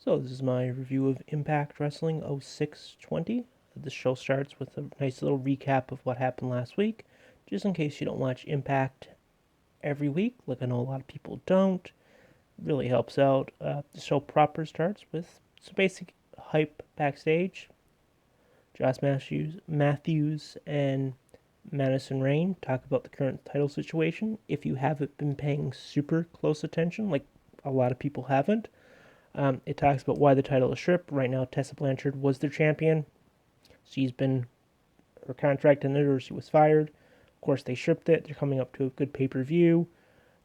So this is my review of Impact Wrestling 0620. The show starts with a nice little recap of what happened last week, just in case you don't watch Impact every week, like I know a lot of people don't. Really helps out. The show proper starts with some basic hype backstage. Josh Matthews and Madison Rain talk about the current title situation. If you haven't been paying super close attention, like a lot of people haven't, it talks about why the title is stripped. Right now, Tessa Blanchard was their champion. Her contract ended or she was fired. Of course, they stripped it. They're coming up to a good pay-per-view.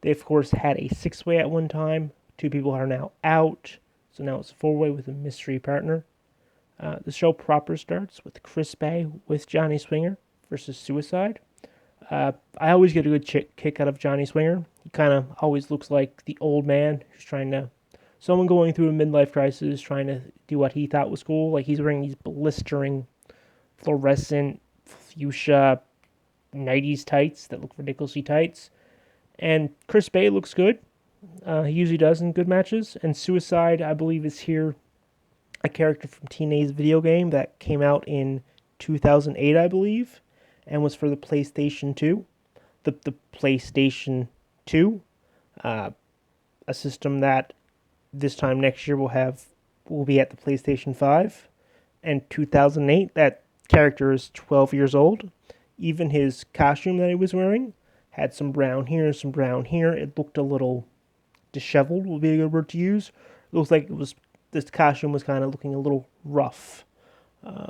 They, of course, had a six-way at one time. Two people are now out. So now it's a four-way with a mystery partner. The show proper starts with Chris Bay with Johnny Swinger versus Suicide. I always get a good kick out of Johnny Swinger. He kind of always looks like the old man who's someone going through a midlife crisis, trying to do what he thought was cool. Like he's wearing these blistering, fluorescent, fuchsia 90s tights that look ridiculously tights. And Chris Bay looks good. He usually does in good matches. And Suicide, I believe, is here a character from Teenage video game that came out in 2008, I believe, and was for the PlayStation 2. The PlayStation 2, a system that this time next year will be at the PlayStation 5. And 2008, that character is 12 years old. Even his costume that he was wearing had some brown here, some brown here. It looked a little disheveled, would be a good word to use. It looks like this costume was kind of looking a little rough,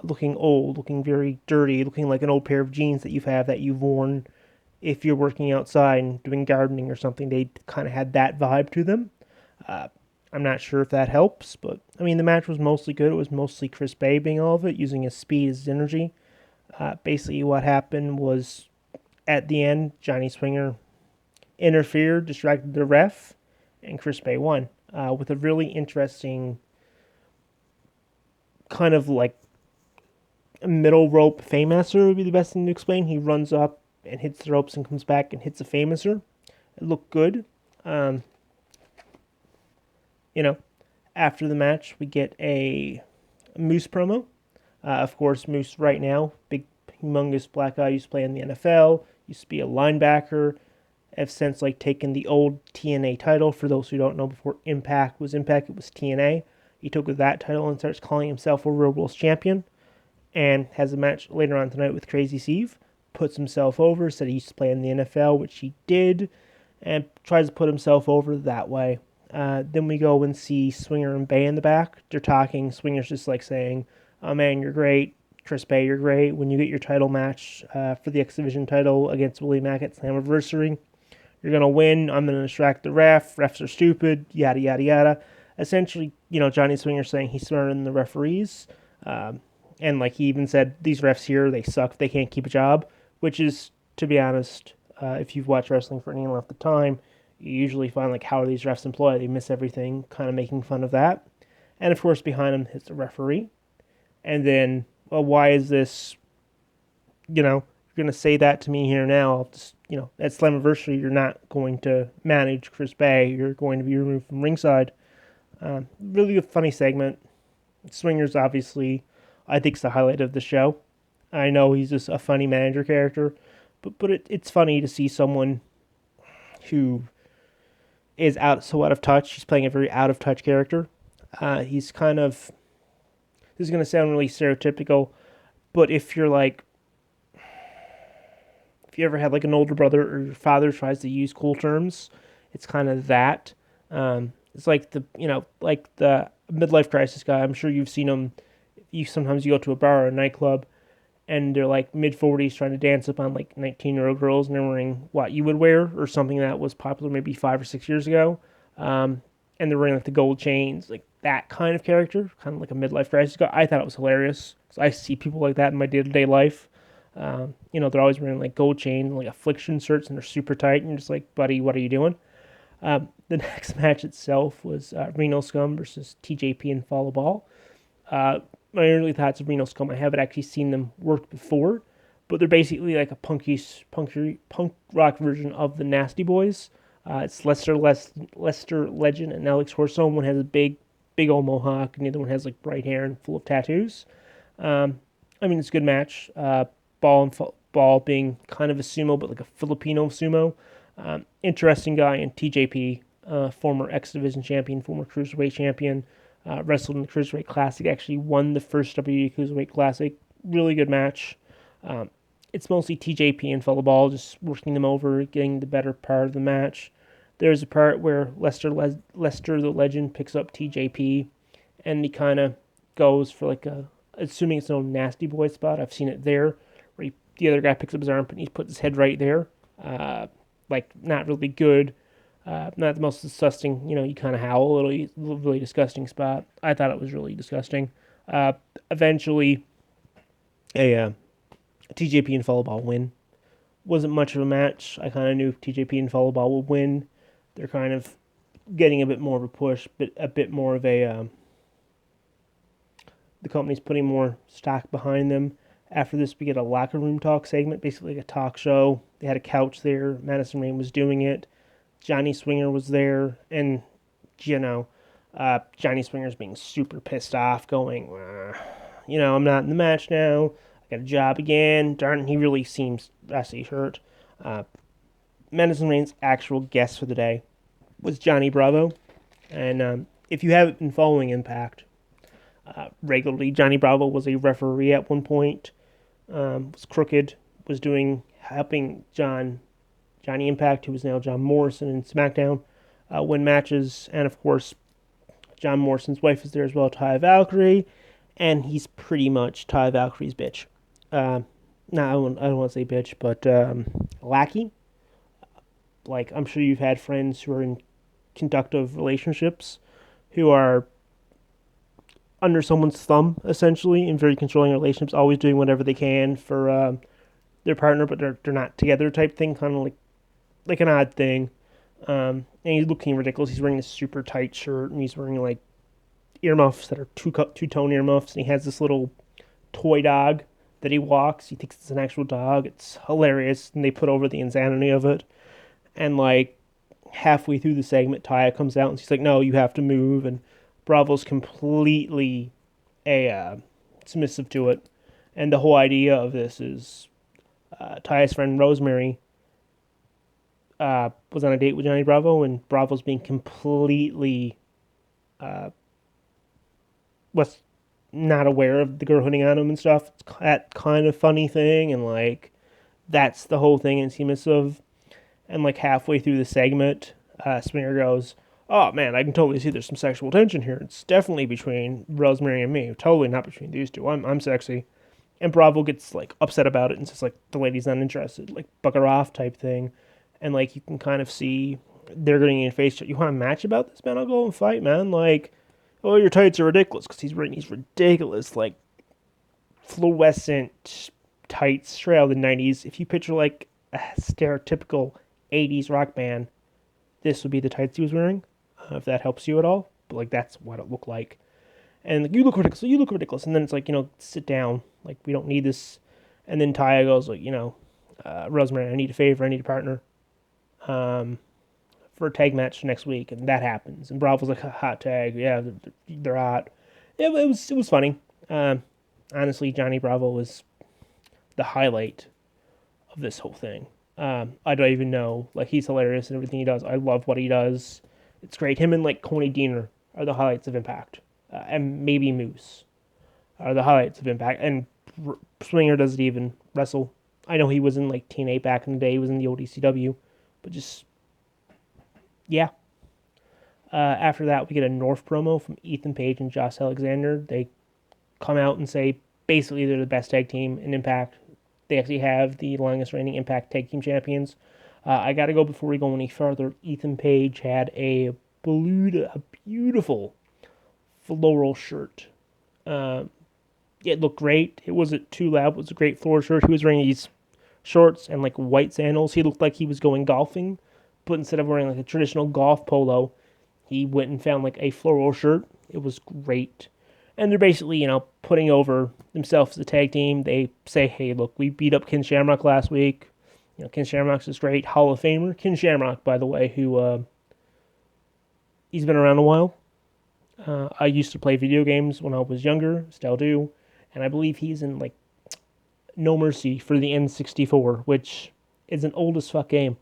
looking old, looking very dirty, looking like an old pair of jeans that you've worn if you're working outside and doing gardening or something. They kind of had that vibe to them. I'm not sure if that helps, but I mean the match was mostly good. It was mostly Chris Bay being all of it, using his speed as energy. Basically, what happened was at the end, Johnny Swinger interfered, distracted the ref, and Chris Bay won with a really interesting kind of like a middle rope famouser would be the best thing to explain. He runs up and hits the ropes and comes back and hits a famouser. It looked good. Um, you know, after the match, we get a Moose promo. Of course, Moose right now, big, humongous black guy, used to play in the NFL, used to be a linebacker, have since like taken the old TNA title. For those who don't know, before Impact, it was TNA. He took that title and starts calling himself a Real World Champion, and has a match later on tonight with Crazy Steve. Puts himself over, said he used to play in the NFL, which he did, and tries to put himself over that way. Then we go and see Swinger and Bay in the back. They're talking. Swinger's just like saying, "Oh man, you're great. Chris Bay, you're great. When you get your title match for the X Division title against Willie Mack at Slammiversary, you're going to win. I'm going to distract the ref. Refs are stupid, yada, yada, yada." Essentially, Johnny Swinger saying he's smarter than the referees. And like he even said, these refs here, they suck. They can't keep a job, which is, to be honest, if you've watched wrestling for any length of time, you usually find like, how are these refs employed? They miss everything, kind of making fun of that. And of course, behind him is the referee. And then, well, why is this, you're going to say that to me here now? I'll just, at Slammiversary, you're not going to manage Chris Bay. You're going to be removed from ringside. Really a funny segment. Swinger's obviously, I think, is the highlight of the show. I know he's just a funny manager character, but it's funny to see someone who is so out of touch. He's playing a very out of touch character. He's kind of, this is going to sound really stereotypical, but if you ever had like an older brother or your father tries to use cool terms, it's kind of that. It's like the midlife crisis guy. I'm sure you've seen him. Sometimes you go to a bar or a nightclub, and they're like mid-40s trying to dance up on like 19-year-old girls, and they're wearing what you would wear or something that was popular maybe 5 or 6 years ago. And they're wearing like the gold chains, like that kind of character, kind of like a midlife crisis guy. I thought it was hilarious. So I see people like that in my day-to-day life. They're always wearing like gold chain, like affliction shirts, and they're super tight, and you're just like, buddy, what are you doing? The next match itself was Reno Scum versus TJP and Follow Ball. My early thoughts of Reno Scum, I haven't actually seen them work before, but they're basically like a punk rock version of the Nasty Boys. It's Lester Legend and Alex Horstone. One has a big big old mohawk, and the other one has like bright hair and full of tattoos. I mean, it's a good match. Ball being kind of a sumo, but like a Filipino sumo. Interesting guy, and TJP, former X Division champion, former Cruiserweight champion, wrestled in the Cruiserweight Classic, actually won the first WWE Cruiserweight Classic. Really good match. It's mostly TJP and Fellow Ball just working them over, getting the better part of the match. There's a part where Lester the Legend picks up TJP, and he kind of goes for like a, assuming it's no nasty boy spot. I've seen it there, where the other guy picks up his arm and he puts his head right there. Like, not really good. Not the most disgusting, you kind of howl a little, really disgusting spot. I thought it was really disgusting. Eventually, a TJP and Follow Ball win. Wasn't much of a match. I kind of knew TJP and Follow Ball would win. They're kind of getting a bit more of a push, but a bit more of a. The company's putting more stock behind them. After this, we get a locker room talk segment, basically like a talk show. They had a couch there. Madison Rayne was doing it. Johnny Swinger was there, and Johnny Swinger's being super pissed off, going, I'm not in the match now. I got a job again. Darn, he really seems actually hurt. Madison Rayne's actual guest for the day was Johnny Bravo, and if you haven't been following Impact regularly, Johnny Bravo was a referee at one point. Was crooked. Was helping Johnny Impact, who is now John Morrison in SmackDown, win matches. And of course, John Morrison's wife is there as well, Taya Valkyrie, and he's pretty much Taya Valkyrie's bitch. I don't want to say bitch, but lackey. Like, I'm sure you've had friends who are in conductive relationships who are under someone's thumb, essentially, in very controlling relationships, always doing whatever they can for their partner, but they're not together type thing, kind of like an odd thing. And he's looking ridiculous. He's wearing this super tight shirt, and he's wearing like earmuffs that are two-tone earmuffs, and he has this little toy dog that he walks. He thinks it's an actual dog. It's hilarious, and they put over the insanity of it. And like halfway through the segment, Taya comes out, and she's like, "No, you have to move," and Bravo's completely submissive to it. And the whole idea of this is Taya's friend Rosemary was on a date with Johnny Bravo, and Bravo's being completely was not aware of the girl hitting on him and stuff. It's that kind of funny thing, and like that's the whole thing, and it's submissive. And like halfway through the segment, Springer goes, "Oh man, I can totally see there's some sexual tension here. It's definitely between Rosemary and me. Totally not between these two. I'm sexy." And Bravo gets like upset about it and says like, "The lady's not interested, like bugger off" type thing. And like you can kind of see they're getting in face. "You want a match about this, man? I'll go and fight, man." Like, "Oh, your tights are ridiculous," because he's wearing these ridiculous like fluorescent tights straight out of the 90s. If you picture like a stereotypical 80s rock band, this would be the tights he was wearing. If that helps you at all, but like that's what it looked like. And like, "You look ridiculous. You look ridiculous." And then it's like, sit down. Like, we don't need this. And then Taya goes like, "Rosemary, I need a favor. I need a partner for a tag match next week." And that happens. And Bravo's like, "Hot tag. Yeah, they're hot." It was funny. Honestly, Johnny Bravo was the highlight of this whole thing. I don't even know. Like, he's hilarious in everything he does. I love what he does. It's great. Him and like Coney Diener are the highlights of Impact. And maybe Moose are the highlights of Impact. And Swinger doesn't even wrestle. I know he was in like TNA back in the day. He was in the old ECW. But just, yeah. After that, we get a North promo from Ethan Page and Josh Alexander. They come out and say basically they're the best tag team in Impact. They actually have the longest reigning Impact Tag Team Champions. I got to go before we go any further. Ethan Page had a beautiful floral shirt. It looked great. It wasn't too loud. It was a great floral shirt. He was wearing these shorts and like white sandals. He looked like he was going golfing, but instead of wearing like a traditional golf polo, he went and found like a floral shirt. It was great. And they're basically, putting over themselves as a tag team. They say, "Hey, look, we beat up Ken Shamrock last week. Ken Shamrock's is great. Hall of Famer. Ken Shamrock, by the way, who he's been around a while. I used to play video games when I was younger, still do, and I believe he's in like No Mercy for the N64, which is an old as fuck game.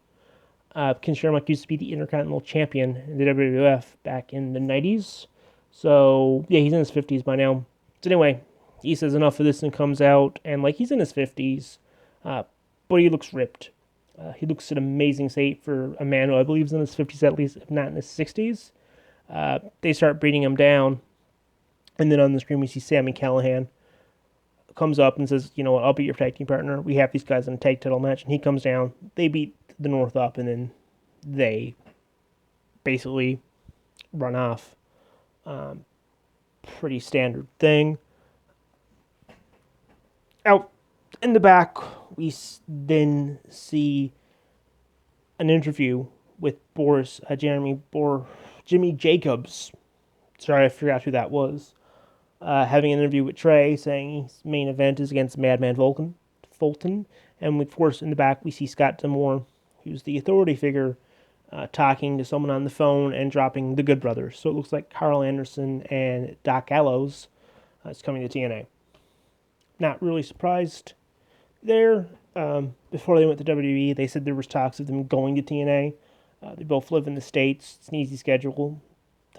Ken Shamrock used to be the Intercontinental Champion in the WWF back in the 90s. So, yeah, he's in his 50s by now. So, anyway, he says enough of this and comes out, and like he's in his 50s, uh, but he looks ripped. He looks in amazing shape for a man who I believe is in his 50s at least, if not in his 60s. They start beating him down, and then on the screen we see Sammy Callahan comes up and says, "You know what? I'll be your tag team partner. We have these guys in a tag title match." And he comes down. They beat the North up, and then they basically run off. Pretty standard thing. Out in the back, we then see an interview with Jimmy Jacobs. Sorry, I forgot who that was. Having an interview with Trey, saying his main event is against Madman Fulton. And of course, in the back, we see Scott D'Amore, who's the authority figure, talking to someone on the phone and dropping the Good Brothers. So it looks like Carl Anderson and Doc Gallows is coming to TNA. Not really surprised there. Before they went to WWE, they said there was talks of them going to TNA. They both live in the States. It's an easy schedule.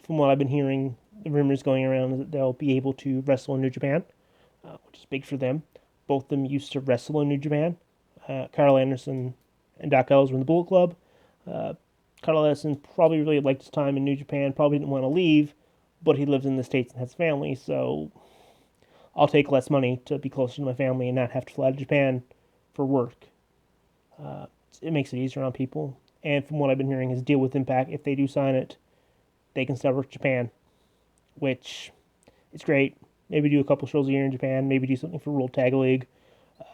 From what I've been hearing, the rumors going around is that they'll be able to wrestle in New Japan, which is big for them. Both of them used to wrestle in New Japan. Carl Anderson and Doc Ellis were in the Bullet Club. Carl Anderson probably really liked his time in New Japan, probably didn't want to leave, but he lives in the States and has family, so I'll take less money to be closer to my family and not have to fly to Japan for work. It makes it easier on people. And from what I've been hearing, his deal with Impact, if they do sign it, they can still work Japan, which is great. Maybe do a couple shows a year in Japan. Maybe do something for World Tag League.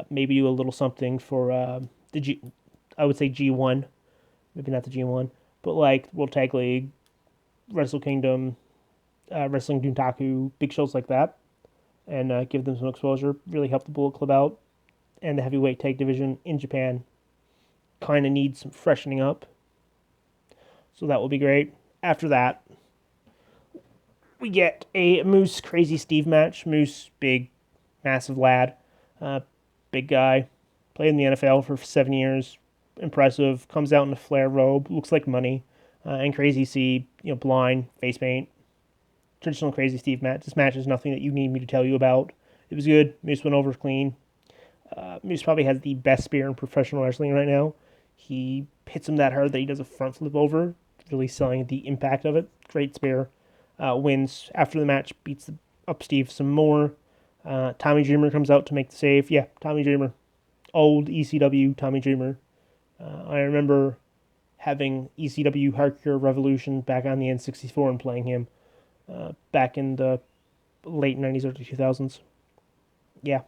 Maybe do a little something for I would say G1. Maybe not the G1, but like World Tag League, Wrestle Kingdom, Wrestling Duntaku, big shows like that, and give them some exposure. Really help the Bullet Club out, and the heavyweight tag division in Japan kind of needs some freshening up. So that will be great. After that, we get a Moose Crazy Steve match. Moose, big, massive lad, big guy, played in the NFL for 7 years. Impressive. Comes out in a flare robe, looks like money. And Crazy Steve, blind, face paint. Traditional Crazy Steve match. This match is nothing that you need me to tell you about. It was good. Moose went over clean. Moose probably has the best spear in professional wrestling right now. He hits him that hard that he does a front flip over, really selling the impact of it. Great spear. Wins after the match, beats up Steve some more. Tommy Dreamer comes out to make the save. Yeah, Tommy Dreamer. Old ECW Tommy Dreamer. I remember having ECW Hardcore Revolution back on the N64 and playing him back in the late 90s, early 2000s. Yeah,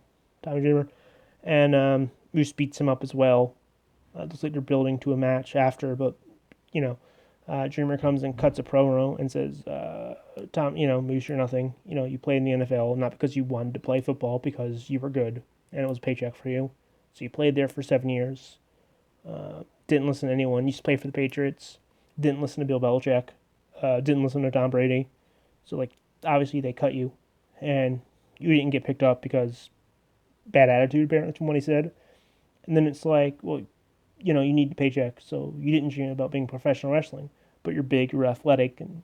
Tommy Dreamer. And Moose beats him up as well. Looks like they're building to a match after, but, Dreamer comes and cuts a promo and says, Tom, Moose, you're nothing. You played in the NFL, not because you wanted to play football, because you were good, and it was a paycheck for you. So you played there for 7 years. Didn't listen to anyone. You just played for the Patriots. Didn't listen to Bill Belichick. Didn't listen to Tom Brady. So, obviously they cut you. And you didn't get picked up because bad attitude, apparently, from what he said. And then it's like, well, you need the paycheck, so you didn't dream about being professional wrestling. But you're big, you're athletic, and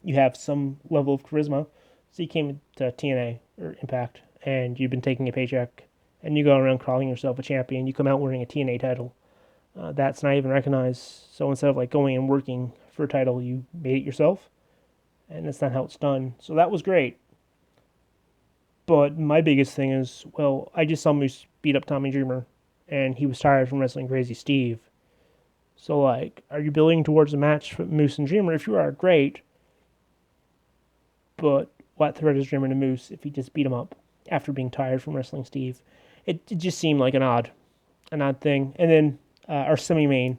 you have some level of charisma. So you came to TNA, or Impact, and you've been taking a paycheck, and you go around calling yourself a champion. You come out wearing a TNA title. That's not even recognized. So instead of going and working for a title, you made it yourself, and that's not how it's done. So that was great. But my biggest thing is, well, I just saw Moose beat up Tommy Dreamer, and he was tired from wrestling Crazy Steve. So, are you building towards a match for Moose and Dreamer? If you are, great. But what threat is Dreamer to Moose if he just beat him up after being tired from wrestling Steve? It just seemed like an odd thing. And then our semi-main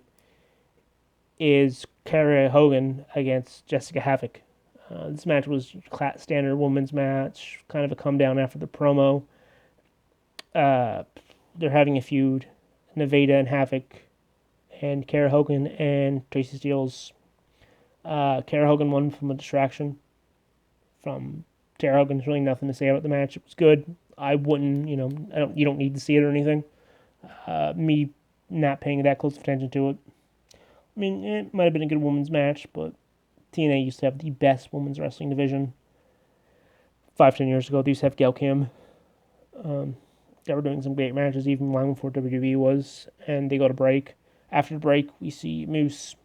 is Cara Hogan against Jessica Havoc. This match was standard women's match, kind of a come down after the promo. They're having a feud. Nevada and Havoc and Cara Hogan and Tracy Steeles. Cara Hogan won from a distraction. from Tara Huggins. Really nothing to say about the match. It was good. I wouldn't, you don't need to see it or anything. Me not paying that close attention to it. I mean, it might have been a good women's match, but TNA used to have the best women's wrestling division 5, 10 years ago. They used to have Gail Kim. They were doing some great matches even long before WWE was, and they go to break. After the break, we see Moose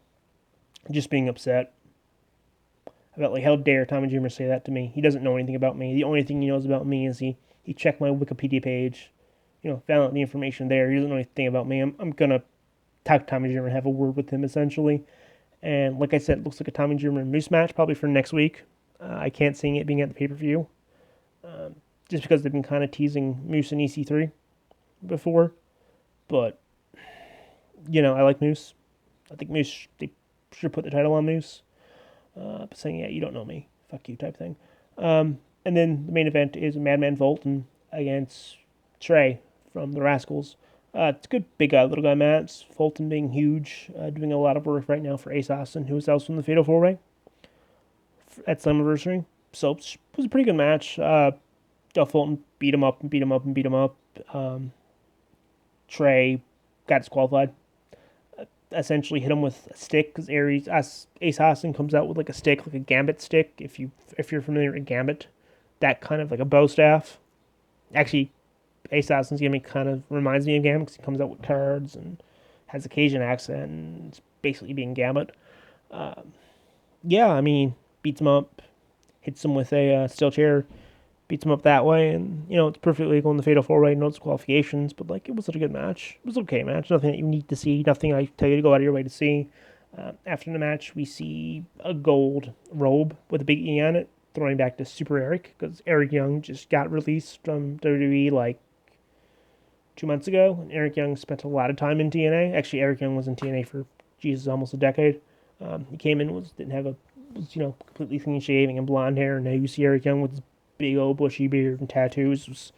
just being upset. About like, how dare Tommy Dreamer say that to me? He doesn't know anything about me. The only thing he knows about me is he checked my Wikipedia page, found out the information there. He doesn't know anything about me. I'm gonna talk to Tommy Dreamer and have a word with him essentially. And like I said, it looks like a Tommy Dreamer and Moose match probably for next week. I can't see it being at the pay-per-view. Just because they've been kind of teasing Moose and EC3 before. But, I like Moose. I think Moose, they should put the title on Moose. Saying, yeah, you don't know me. Fuck you type thing. And then the main event is Madman Fulton against Trey from the Rascals. It's a good big guy, little guy match. Fulton being huge, doing a lot of work right now for Ace Austin, who was also in the Fatal 4-Way at Slammiversary. So it was a pretty good match. Fulton beat him up and beat him up and beat him up. Trey got disqualified. Essentially hit him with a stick because Ace Austin comes out with like a stick, like a gambit stick. If you're familiar with gambit, that kind of like a bow staff. Actually, Ace Austin's gimmick kind of reminds me of Gambit because he comes out with cards and has a Cajun accent and it's basically being Gambit. Beats him up, hits him with a steel chair, beats him up that way, and it's perfectly legal in the Fatal 4-Way, no disqualifications, but like it was a good match. It was an okay match, nothing that you need to see, nothing I tell you to go out of your way to see. After the match, we see a gold robe with a big E on it, throwing back to Super Eric, because Eric Young just got released from WWE like 2 months ago, and Eric Young spent a lot of time in TNA. Actually, Eric Young was in TNA for almost a decade. He came in was completely clean shaving and blonde hair, and now you see Eric Young with his big old bushy beard and tattoos.